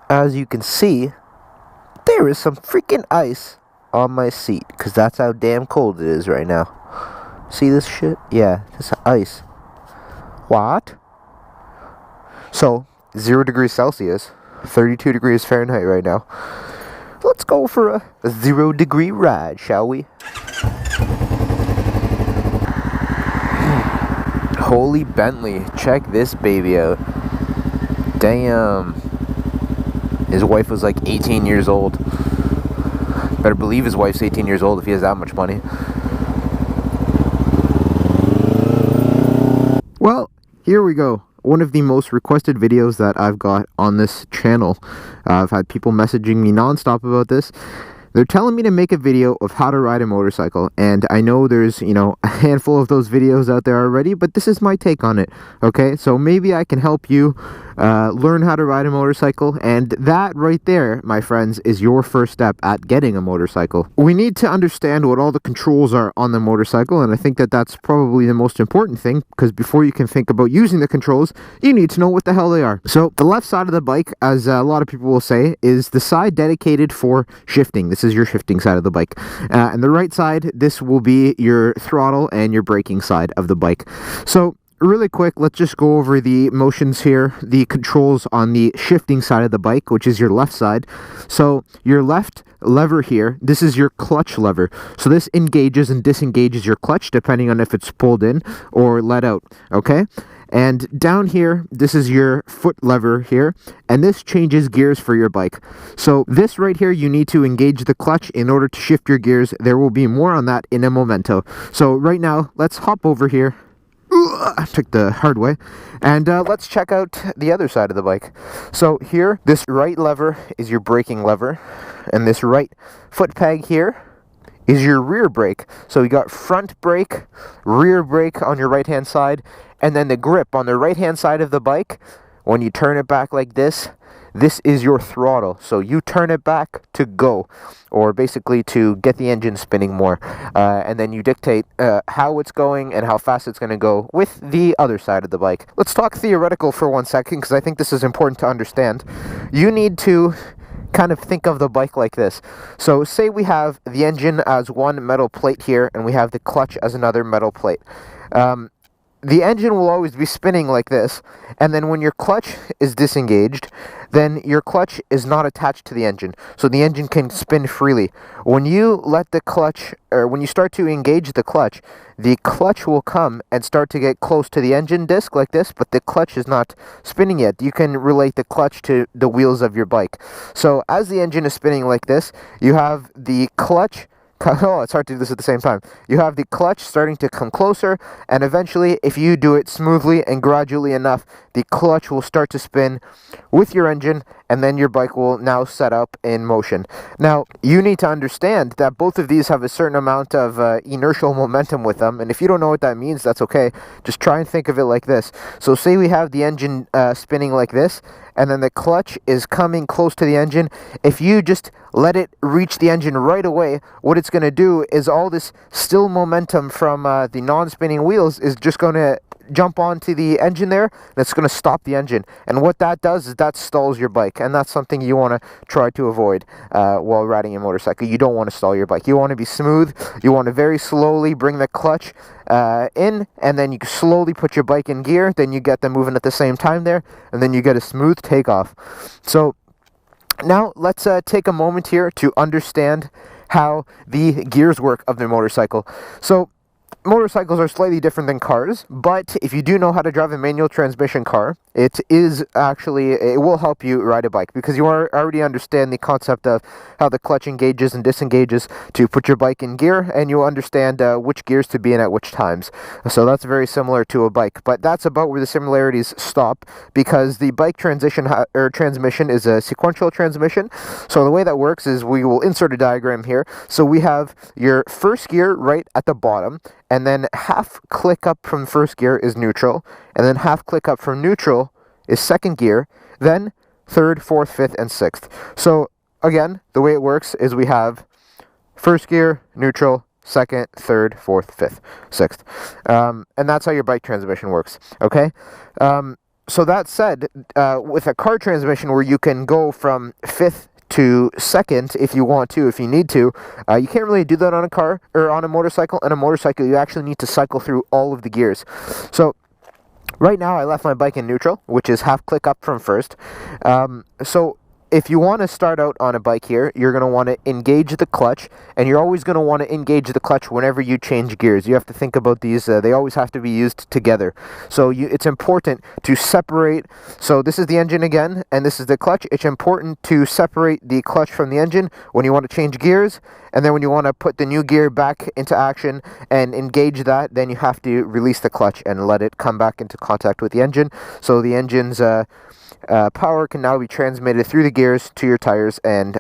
As you can see, there is some freaking ice on my seat, because that's how damn cold it is right now. See this shit? Yeah, it's ice. What? So, 0 degrees Celsius, 32 degrees Fahrenheit right now. Let's go for a 0 degree ride, shall we? Holy Bentley, check this baby out. Damn. His wife was like 18 years old. Better believe his wife's 18 years old if he has that much money. Well, here we go. One of the most requested videos that I've got on this channel. I've had people messaging me nonstop about this. They're telling me to make a video of how to ride a motorcycle, and I know there's, a handful of those videos out there already, but this is my take on it, okay? So maybe I can help you learn how to ride a motorcycle, and that right there, my friends, is your first step at getting a motorcycle. We need to understand what all the controls are on the motorcycle, and I think that that's probably the most important thing, because before you can think about using the controls, you need to know what the hell they are. So the left side of the bike, as a lot of people will say, is the side dedicated for shifting. This is your shifting side of the bike. And the right side, this will be your throttle and your braking side of the bike. So really quick, let's just go over the motions here, the controls on the shifting side of the bike, which is your left side. So your left lever here, this is your clutch lever. So this engages and disengages your clutch depending on if it's pulled in or let out, okay? And down here, this is your foot lever here, and this changes gears for your bike. So this right here, you need to engage the clutch in order to shift your gears. There will be more on that in a momento. So right now, let's hop over here. I took the hard way. And let's check out the other side of the bike. So here, this right lever is your braking lever, and this right foot peg here is your rear brake. So you got front brake, rear brake on your right hand side, and then the grip on the right hand side of the bike, when you turn it back like this is your throttle. So you turn it back to go, or basically to get the engine spinning more, and then you dictate how it's going and how fast it's going to go with the other side of the bike. Let's talk theoretical for 1 second, because I think this is important to understand. You need to kind of think of the bike like this. So say we have the engine as one metal plate here, and we have the clutch as another metal plate. The engine will always be spinning like this, and then when your clutch is disengaged, then your clutch is not attached to the engine, so the engine can spin freely. When you let the clutch, or when you start to engage the clutch will come and start to get close to the engine disc like this, but the clutch is not spinning yet. You can relate the clutch to the wheels of your bike. So as the engine is spinning like this, you have the clutch. Oh, it's hard to do this at the same time. You have the clutch starting to come closer, and eventually, if you do it smoothly and gradually enough, the clutch will start to spin with your engine, and then your bike will now set up in motion. Now, you need to understand that both of these have a certain amount of inertial momentum with them, and if you don't know what that means, that's okay. Just try and think of it like this. So say we have the engine spinning like this, and then the clutch is coming close to the engine. If you just let it reach the engine right away, what it's going to do is all this still momentum from the non-spinning wheels is just going to jump onto the engine there, and it's going to stop the engine. And what that does is that stalls your bike, and that's something you want to try to avoid while riding a motorcycle. You don't want to stall your bike. You want to be smooth. You want to very slowly bring the clutch in, and then you slowly put your bike in gear. Then you get them moving at the same time there, and then you get a smooth takeoff. So now let's take a moment here to understand how the gears work of the motorcycle. So motorcycles are slightly different than cars, but if you do know how to drive a manual transmission car, it will help you ride a bike, because you already understand the concept of how the clutch engages and disengages to put your bike in gear, and you'll understand which gears to be in at which times. So that's very similar to a bike, but that's about where the similarities stop, because the bike transmission is a sequential transmission. So the way that works is we will insert a diagram here. So we have your first gear right at the bottom, and then half click up from first gear is neutral, and then half click up from neutral is second gear, then third, fourth, fifth, and sixth. So again, the way it works is we have first gear, neutral, second, third, fourth, fifth, sixth. And that's how your bike transmission works, okay? So that said, with a car transmission where you can go from fifth to second if you want to, if you need to, you can't really do that on a car or on a motorcycle. On a motorcycle, you actually need to cycle through all of the gears. So right now I left my bike in neutral, which is half click up from first. So if you want to start out on a bike here, you're going to want to engage the clutch, and you're always going to want to engage the clutch whenever you change gears. You have to think about these, they always have to be used together. So it's important to separate, so this is the engine again, and this is the clutch. It's important to separate the clutch from the engine when you want to change gears, and then when you want to put the new gear back into action and engage that, then you have to release the clutch and let it come back into contact with the engine. So the engine's power can now be transmitted through the gears to your tires and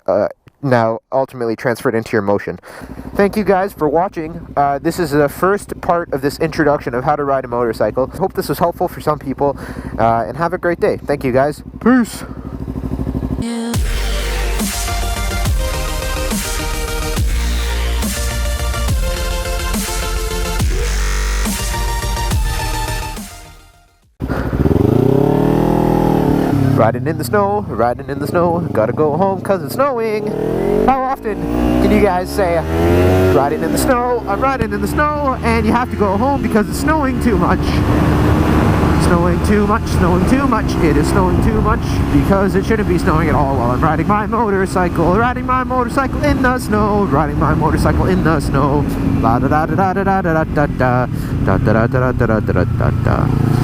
now ultimately transferred into your motion. Thank you guys for watching. This is the first part of this introduction of how to ride a motorcycle. Hope this was helpful for some people, and have a great day. Thank you guys. Peace. Yeah. Riding in the snow, gotta go home 'cause it's snowing. How often can you guys say, riding in the snow, I'm riding in the snow, and you have to go home because it's snowing too much? Snowing too much, it is snowing too much, because it shouldn't be snowing at all while I'm riding my motorcycle in the snow, riding my motorcycle in the snow. La da da da da da da da da da da da da da da da da da.